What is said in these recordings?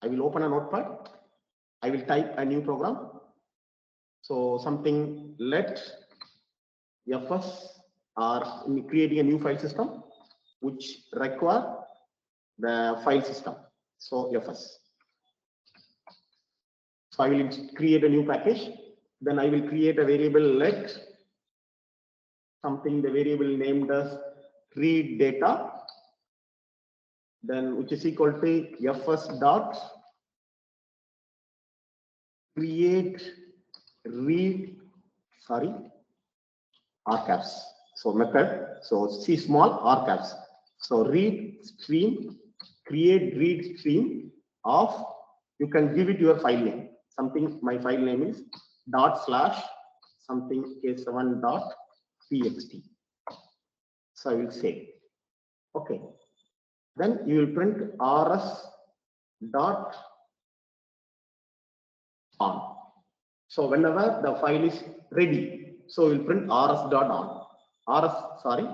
I will open a notepad. I will type a new program. So something let fs are creating a new file system which require the file system. So fs. So I will create a new package. Then I will create a variable let something, the variable named as read data, then which is equal to fs dot create read r caps. So method, so C small r caps. So read stream, create read stream of, you can give it your file name. Something, my file name is dot slash something k7 dot txt. So I will say, okay. Then you will print rs dot on. So whenever the file is ready, so we'll print rs dot on. Rs, sorry,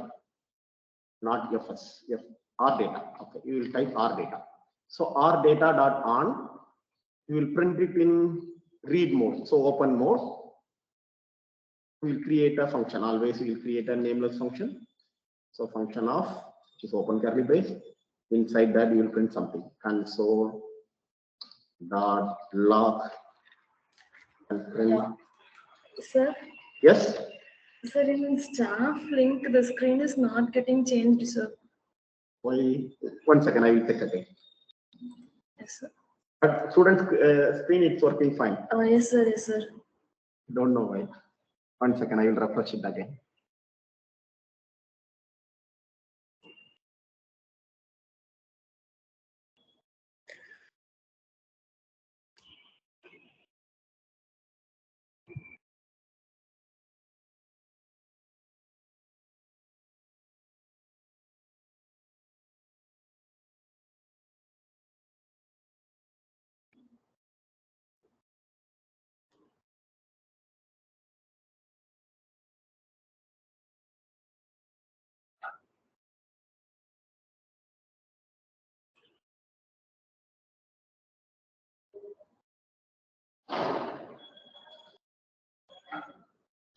not fs, r data. Okay, you will type r data. So r data dot on, you will print it in read mode. So open mode. We will create a function. Always we will create a nameless function. So function of, which is open curly brace. Inside that you will print something. Console dot log and print. Sir? Yes? Sir, in staff link, the screen is not getting changed, sir. Why? 1 second, I will check again. Yes, sir. But students' screen, it's working fine. Oh, yes, sir. Yes, sir. Don't know why. 1 second, I will refresh it again.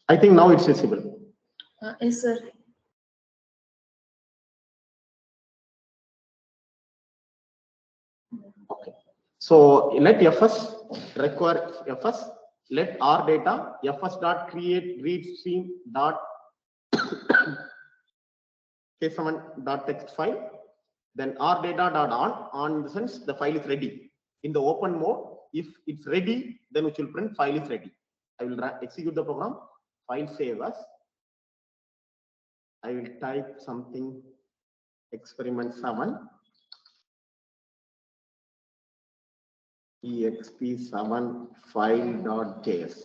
I think now it's visible. Yes, sir. Okay. So let fs require fs, let r data fs dot create read stream dot k7 dot text file. Then r data dot on in the sense the file is ready. In the open mode, if it's ready, then which will print file is ready. I will execute the program. File save as. I will type something experiment 7 exp7 file.js.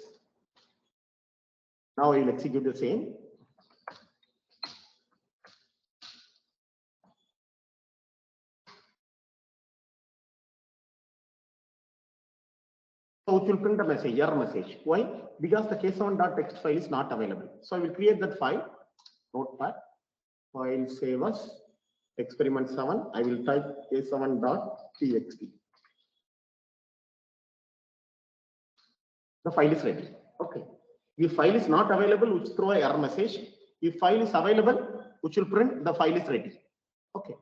Now I will execute the same. So it will print a message, error message. Why? Because the k7.txt file is not available. So I will create that file, notepad, file save as experiment 7. I will type k7.txt. The file is ready. Okay. If file is not available, which throw a error message. If file is available, which will print the file is ready. Okay.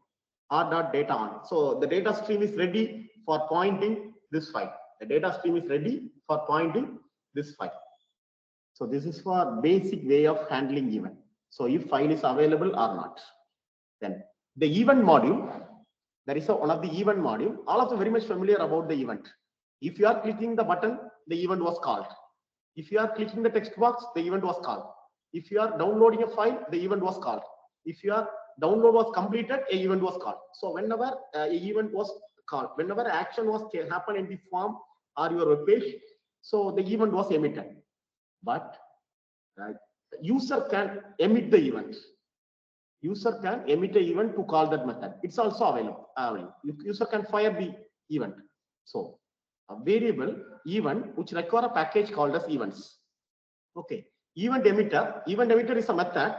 R.data on. So the data stream is ready for pointing this file. The data stream is ready for pointing this file. So this is for basic way of handling event. So if file is available or not. Then the event module, there is one of the event module. All of you very much familiar about the event. If you are clicking the button, the event was called. If you are clicking the text box, the event was called. If you are downloading a file, the event was called. If your download was completed, a event was called. So whenever a event was called, whenever action was happened in the form or your web page, so the event was emitted. But user can emit the event. User can emit an event to call that method. It's also available. User can fire the event. So a variable event which require a package called as events. Okay. Event emitter is a method.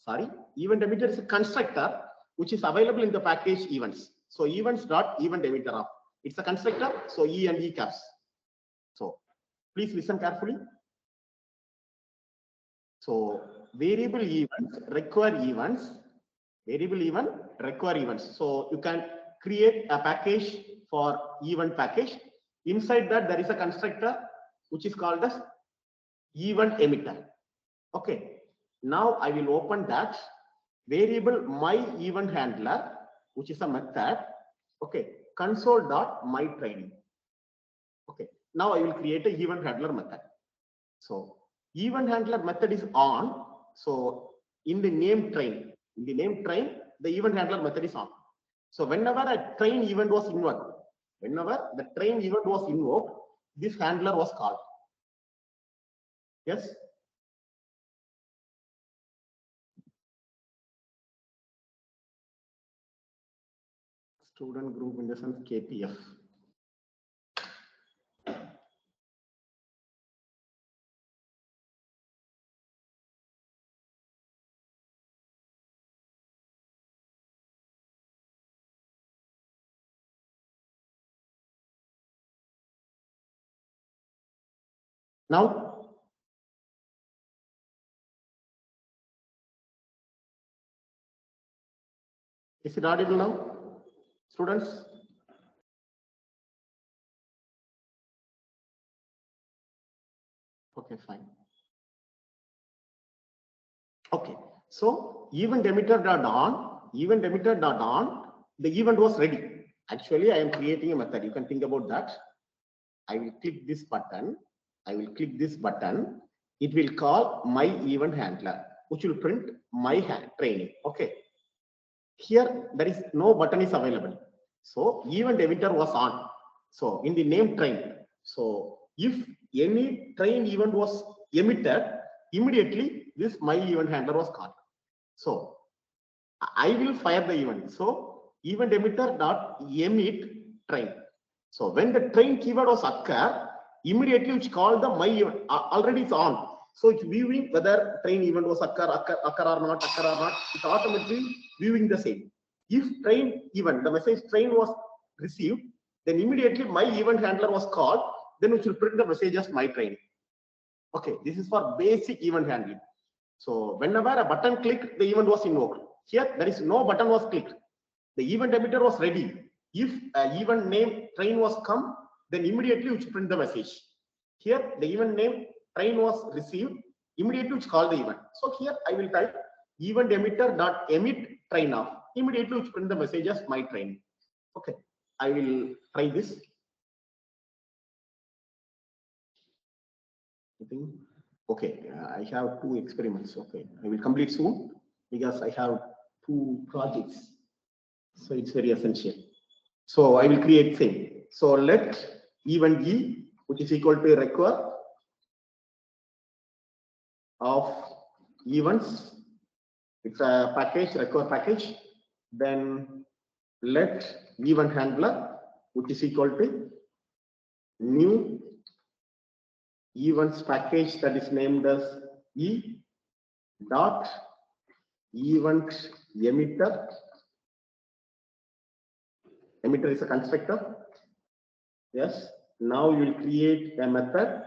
Sorry, event emitter is a constructor which is available in the package events. So events dot event emitter of. It's a constructor, so E and E caps. So please listen carefully. So variable events require events. Variable event require events. So you can create a package for event package. Inside that there is a constructor which is called as event emitter. Okay. Now I will open that variable my event handler, which is a method. Okay. Console.myTraining. Okay. Now I will create a event handler method. So event handler method is on. So in the name train, the event handler method is on. So whenever a train event was invoked, this handler was called. Yes. Student group in the sense KPF. Now, is it audible now, students? Okay, fine. Okay, so event emitter dot on, the event was ready. Actually, I am creating a method. You can think about that. I will click this button. It will call my event handler, which will print my training. Okay. Here there is no button is available. So event emitter was on. So in the name train. So if any train event was emitted, immediately this my event handler was called. So I will fire the event. So event emitter dot emit train. So when the train keyword was occur, immediately it's called the my event. Already it's on. So it's viewing whether train event was occur or not. It's automatically viewing the same. If train event, the message train was received, then immediately my event handler was called. Then it will print the message as my train. Okay, this is for basic event handling. So whenever a button clicked, the event was invoked. Here there is no button was clicked. The event emitter was ready. If event name train was come, then immediately which print the message. Here the event name train was received, immediately which call the event. So here I will type event emitter dot emit train off. Immediately which print the message as my train. Okay, I will try this. Okay, I have 2 experiments. Okay, I will complete soon because I have 2 projects. So it's very essential. So I will create same. So let event E, which is equal to require of events. It's a package, require package. Then let event handler, which is equal to new events package that is named as E dot event emitter. Emitter is a constructor. Yes. Now you will create a method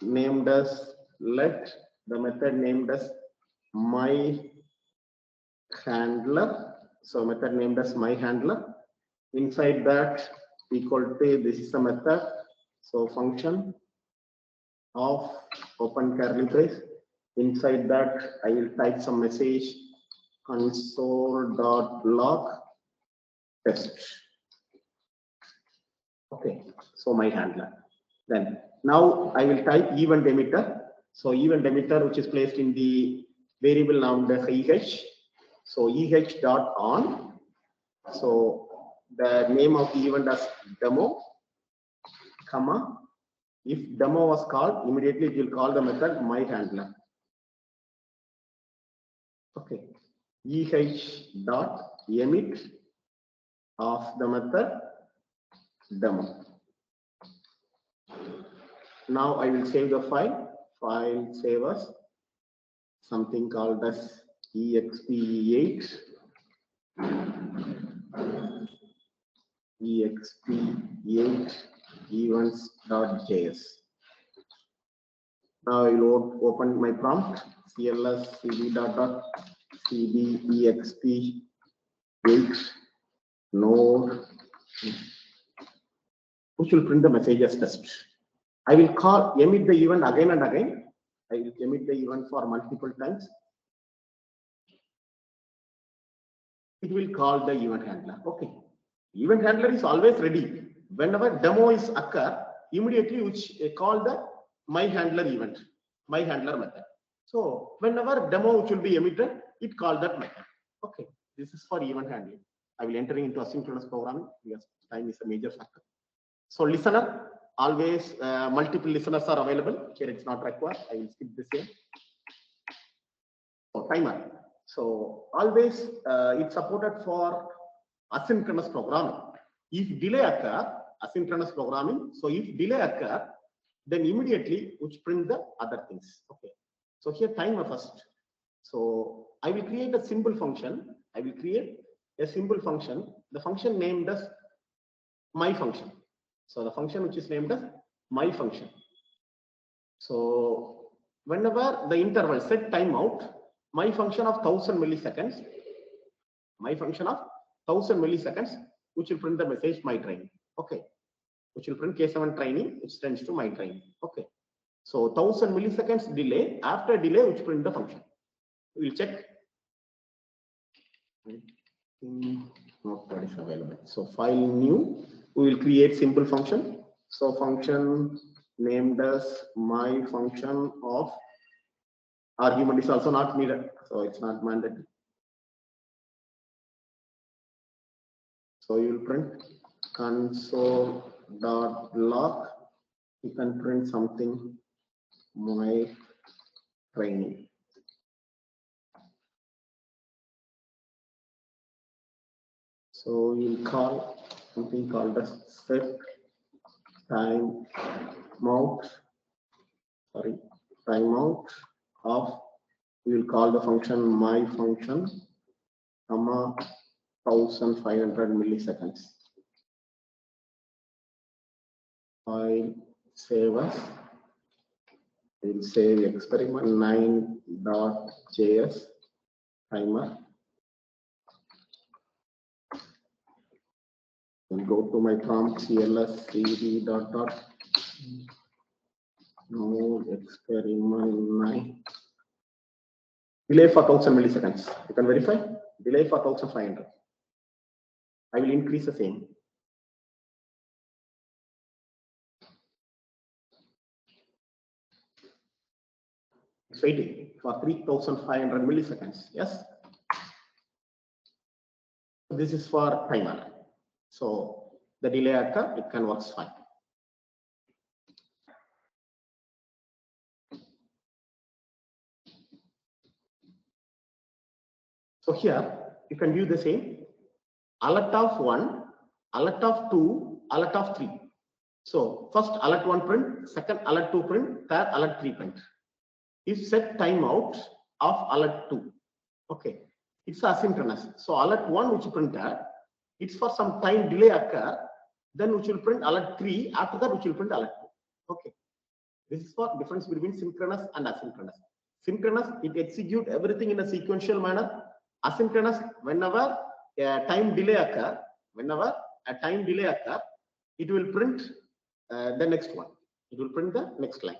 named as let the method named as my handler. So method named as my handler. Inside that equal to this is the method. So function of open curly brace. Inside that I will type some message console.log test. Okay, so my handler. Then now I will type event emitter. So event emitter, which is placed in the variable named as EH. So EH dot on. So the name of the event as demo, comma. If demo was called, immediately it will call the method my handler. Okay. EH dot emit of the method demo. Now I will save the file. File save as something called as exp8 exp8 events.js. Now I will open my prompt cls cd exp8 node, which will print the message as test. I will emit the event again and again. I will emit the event for multiple times. It will call the event handler. Okay. Event handler is always ready. Whenever demo is occur, immediately which call the my handler event, my handler method. So whenever demo which will be emitted, it call that method. Okay. This is for event handling. I will enter into asynchronous programming because time is a major factor. So listener, always multiple listeners are available. Here it's not required. I will skip this here. So timer. So always it's supported for asynchronous programming. If delay occur, asynchronous programming. So if delay occur, then immediately which print the other things. Okay. So here timer first. So I will create a simple function. I will create a simple function. The function named as my function. So the function which is named as my function. So whenever the interval set timeout, my function of 1000 milliseconds, my function of 1000 milliseconds, which will print the message my training. Okay. Which will print K7 training, which tends to my training. Okay. So 1000 milliseconds delay, after delay, which print the function. We will check. Not that is available. So file new, we will create simple function. So function named as my function of argument is also not needed. So it's not mandatory. So you will print console.log. You can print something my training. So you'll call something called as set timeout. Sorry, timeout of. We will call the function my function, comma 1500 milliseconds. File save as. We'll save experiment 9.js timer. We'll go to my prompt cls cd dot node experiment 9. Delay for 1000 milliseconds. You can verify. Delay for 1500. I will increase the same. It's waiting for 3500 milliseconds. Yes. This is for timer. So the delay occur, it can work fine. So here you can view the same alert of 1, alert of 2, alert of 3. So first alert 1 print, second alert 2 print, third alert 3 print. If set timeout of alert 2. Okay, it's asynchronous. So alert 1 which print that, it's for some time delay occur, then which will print alert 3, after that which will print alert 2. Okay. This is for difference between synchronous and asynchronous. Synchronous, it execute everything in a sequential manner. Asynchronous, whenever a time delay occur, it will print the next one. It will print the next line.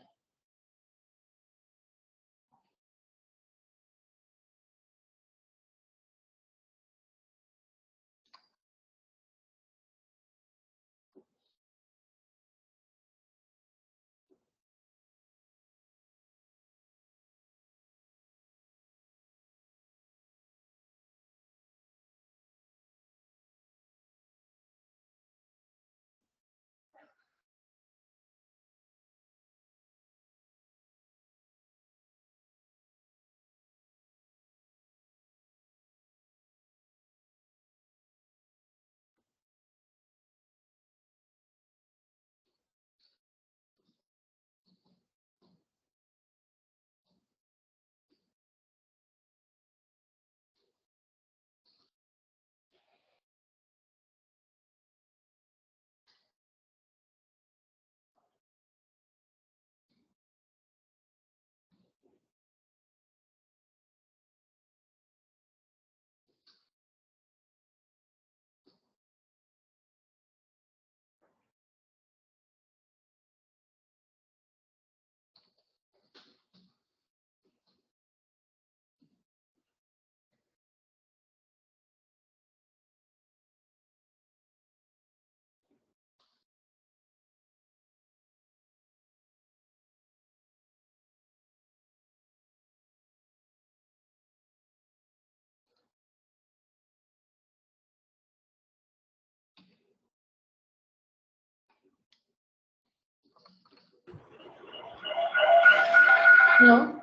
Hello?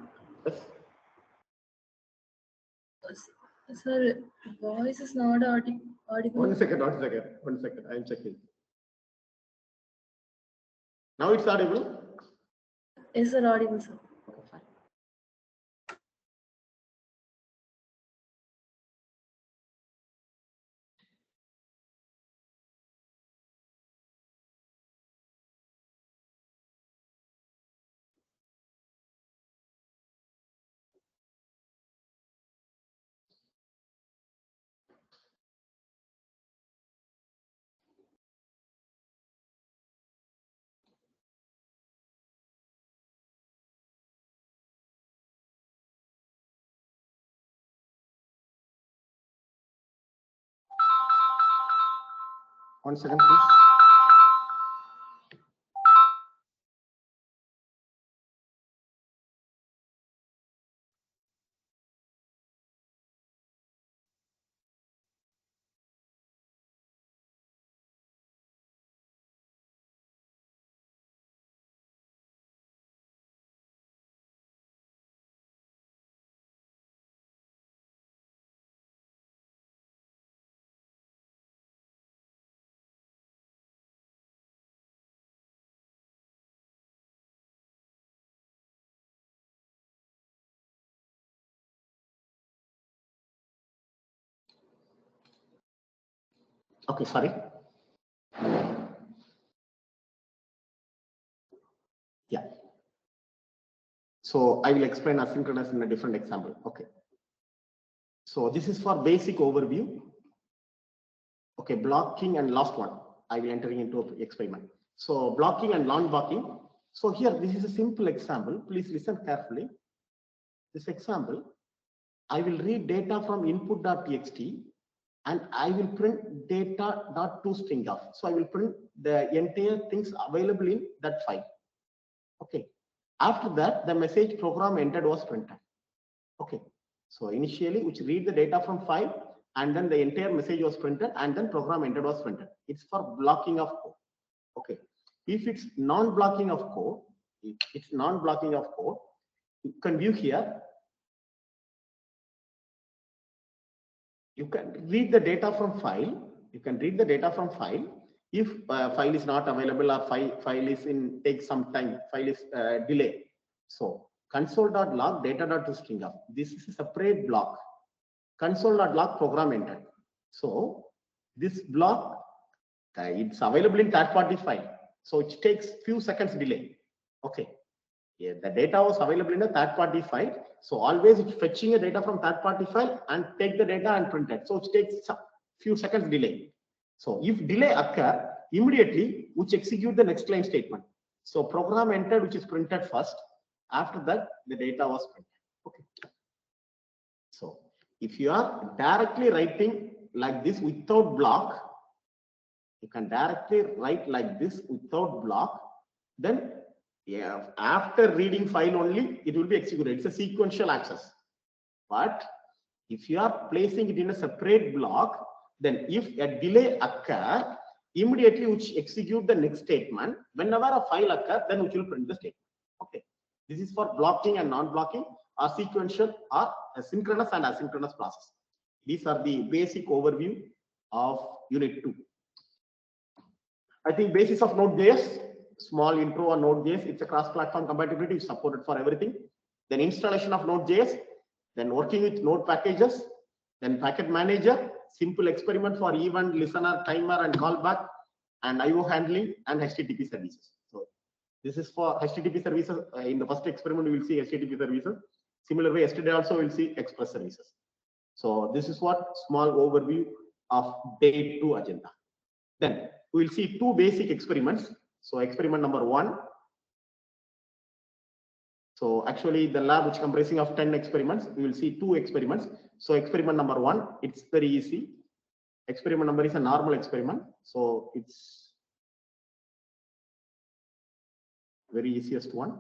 Yes. Sir, voice is not audible. One second. I am checking. Now it's audible. Is sir audible, sir? Okay, fine. One second, please. Okay, sorry. Yeah. So I will explain asynchronous in a different example. Okay. So this is for basic overview. Okay, blocking and last one. I will entering into experiment. So blocking and non-blocking. So here, this is a simple example. Please listen carefully. This example, I will read data from input.txt and I will print data.toString of. So I will print the entire things available in that file. Okay. After that, the message program entered was printed. Okay. So initially, which read the data from file and then the entire message was printed and then program entered was printed. It's for blocking of code. Okay. If it's non-blocking of code, you can view here. You can read the data from file. If file is not available or file is in take some time, file is delay. So console.log data.toString of. This is a separate block. Console.log program entered. So this block it's available in third-party file. So it takes few seconds delay. Okay. Yeah, the data was available in a third-party file. So always it's fetching a data from third-party file and take the data and print it. So it takes a few seconds delay. So if delay occur, immediately which execute the next line statement. So program entered, which is printed first. After that, the data was printed. Okay. So if you are directly writing like this without block, you can directly write like this without block, then yeah, after reading file only, it will be executed. It's a sequential access. But if you are placing it in a separate block, then if a delay occur, immediately which execute the next statement. Whenever a file occur, then which will print the statement. Okay. This is for blocking and non-blocking, or sequential, or synchronous and asynchronous process. These are the basic overview of Unit 2. I think basis of Node.js, small intro on Node.js. It's a cross-platform compatibility, it's supported for everything. Then installation of Node.js, then working with Node packages, then packet manager, simple experiment for event, listener, timer, and callback, and IO handling, and HTTP services. So this is for HTTP services. In the first experiment, we will see HTTP services. Similar way, yesterday also we'll see Express services. So this is what small overview of day 2 agenda. Then we will see two basic experiments. So experiment number 1. So actually the lab which comprising of 10 experiments, we will see 2 experiments. So experiment number 1, it's very easy. Experiment number is a normal experiment. So it's very easiest one.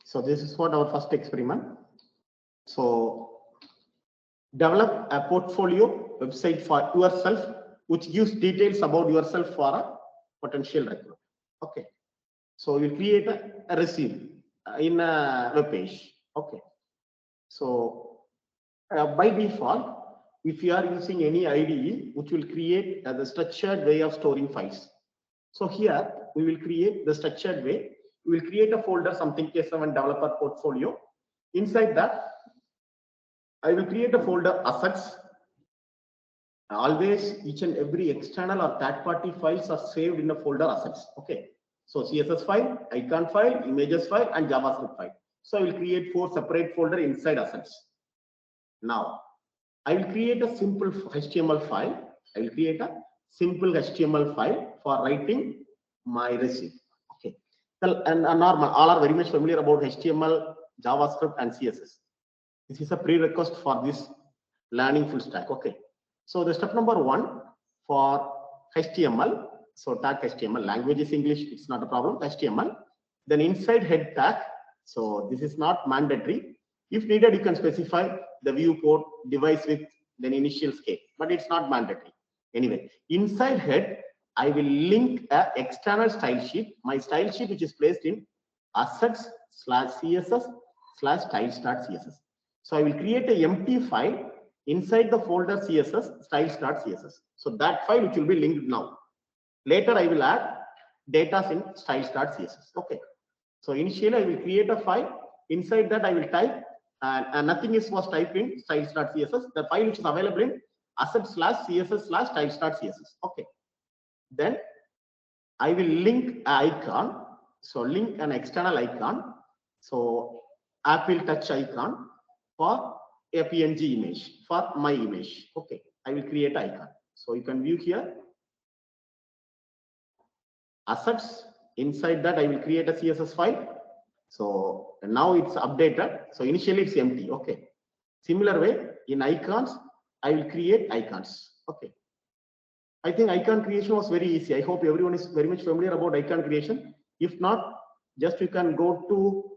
So this is what our first experiment. So develop a portfolio website for yourself, which gives details about yourself for a potential recruit. Okay. So you create a resume in a web page. Okay. So by default, if you are using any IDE, which will create the structured way of storing files. So here we will create the structured way. We will create a folder, something K7 developer portfolio. Inside that, I will create a folder assets. Always each and every external or third-party files are saved in a folder assets. Okay. So CSS file, icon file, images file, and JavaScript file. So I will create 4 separate folder inside assets. Now I will create a simple HTML file. I will create a simple HTML file for writing my resume. Okay. And normal, all are very much familiar about HTML, JavaScript, and CSS. This is a prerequisite for this learning full stack. Okay. So the step number 1 for HTML. So tag HTML, language is English, it's not a problem. HTML. Then inside head tag. So this is not mandatory. If needed, you can specify the viewport, device width, then initial scale, but it's not mandatory. Anyway, inside head, I will link an external style sheet, my style sheet, which is placed in assets/css/styles.css. So I will create a empty file inside the folder CSS styles.css. So that file which will be linked now. Later I will add data in styles.css. Okay. So initially I will create a file. Inside that I will type and nothing was typed in styles.css. The file which is available in assets/css/styles.css. Okay. Then I will link an icon. So link an external icon. So Apple Touch icon for a PNG image for my image. Okay. I will create icon. So you can view here assets. Inside that I will create a CSS file. So now it's updated. So initially it's empty. Okay. Similar way in icons, I will create icons. Okay. I think icon creation was very easy. I hope everyone is very much familiar about icon creation. If not, just you can go to,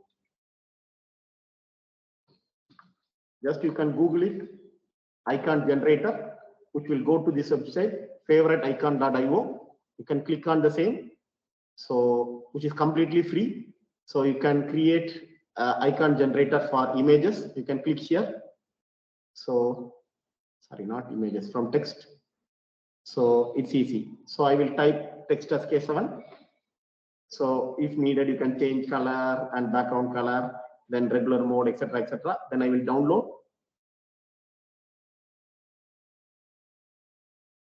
you can Google it, icon generator, which will go to this website, favoriteicon.io. You can click on the same. So which is completely free. So you can create icon generator for images. You can click here. So sorry, not images, from text. So it's easy. So I will type text as K7. So if needed, you can change color and background color, then regular mode, etc., etc. Then I will download.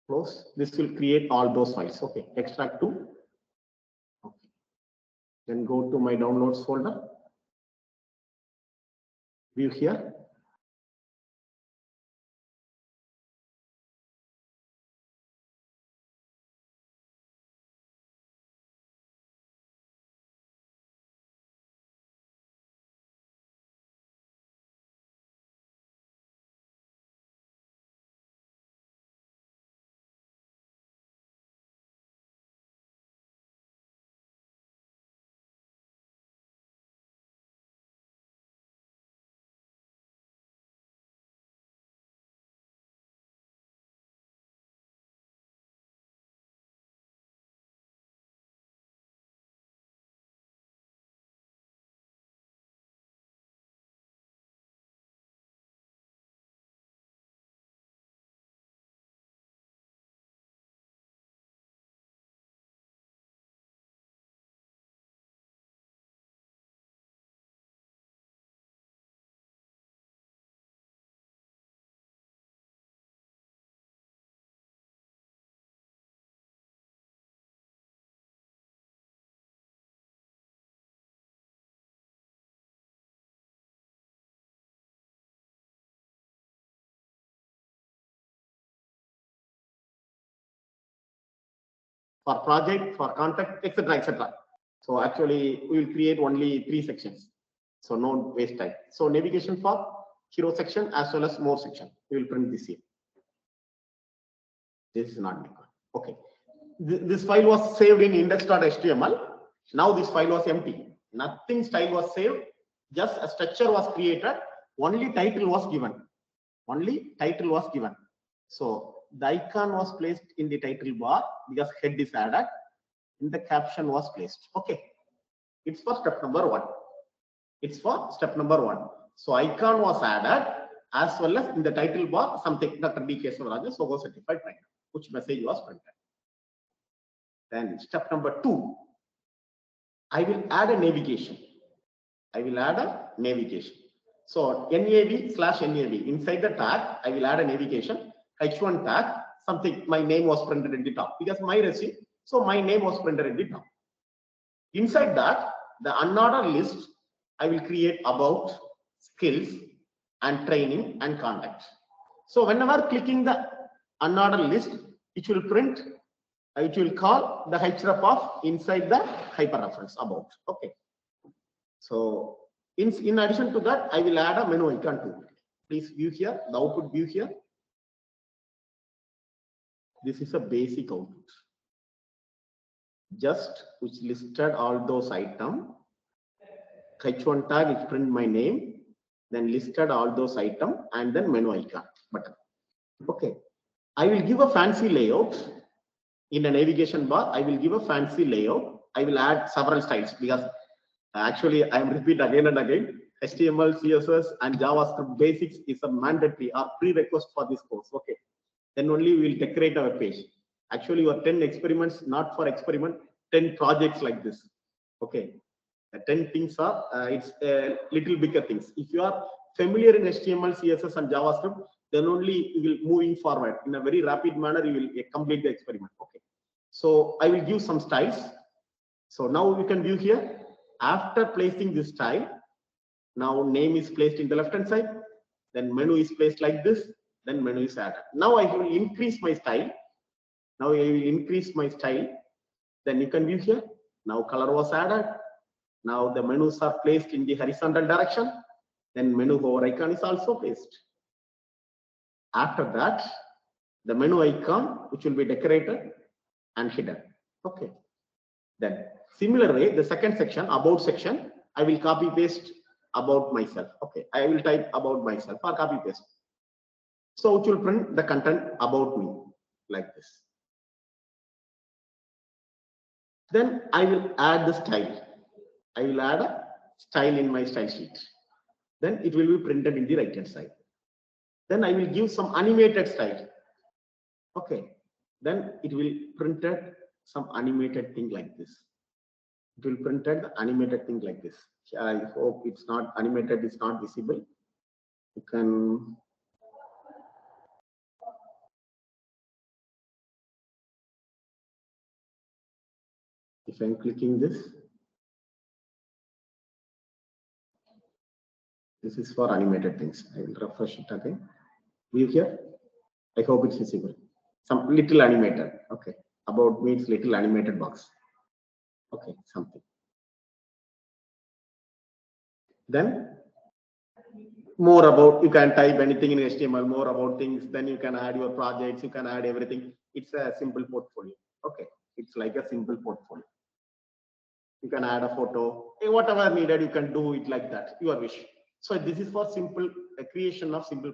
Close. This will create all those files. Okay. Extract to. Okay. Then go to my downloads folder. View here. For project, for contact, etc., etc. So actually, we will create only 3 sections. So no waste time. So navigation for hero section as well as more section. We will print this here. This is not required. Okay. This file was saved in index.html. Now this file was empty. Nothing style was saved. Just a structure was created, only title was given. Only title was given. So the icon was placed in the title bar because head is added. In the caption was placed. Okay. It's for step number 1. It's for step number 1. So icon was added as well as in the title bar something Dr. D.K. Swaraj, SOGO certified trainer, which message was printed. Then step number 2, I will add a navigation. I will add a navigation. So nav/nav inside the tag, I will add a navigation. H1 tag, something my name was printed in the top because my resume. So my name was printed in the top. Inside that, the unordered list, I will create about, skills, and training and contact. So whenever clicking the unordered list, it will print, it will call the href of inside the hyperreference about. Okay. So in addition to that, I will add a menu icon too. Please view here, the output view here. This is a basic output. Just which listed all those items. H1 tag is print my name, then listed all those items and then menu icon button. Okay. I will give a fancy layout in a navigation bar. I will give a fancy layout. I will add several styles because actually I am repeat again and again. HTML, CSS, and JavaScript basics is a mandatory or prerequisite for this course. Okay. Then only we will decorate our page. Actually, your 10 experiments, not for experiment, 10 projects like this. Okay. The 10 things are, it's little bigger things. If you are familiar in HTML, CSS, and JavaScript, then only you will moving forward in a very rapid manner. You will complete the experiment. Okay. So I will give some styles. So now you can view here. After placing this style, now name is placed in the left hand side. Then menu is placed like this. Then menu is added. Now I will increase my style. Now I will increase my style. Then you can view here. Now color was added. Now the menus are placed in the horizontal direction. Then menu hover icon is also placed. After that, the menu icon, which will be decorated and hidden. Okay. Then similar way, the second section, about section, I will copy paste about myself. Okay. I will type about myself or copy paste. So it will print the content about me like this. Then I will add the style. I will add a style in my style sheet. Then it will be printed in the right hand side. Then I will give some animated style. Okay. Then it will printed some animated thing like this. It will printed the animated thing like this. I hope it's not animated, it's not visible. You can if I'm clicking this, this is for animated things. I will refresh it again. View here. I hope it's visible. Some little animated. Okay. About me, it's little animated box. Okay, something. Then more about, you can type anything in HTML, more about things. Then you can add your projects. You can add everything. It's a simple portfolio. Okay. It's like a simple portfolio. You can add a photo, whatever needed, you can do it like that, your wish. So this is for simple creation of simple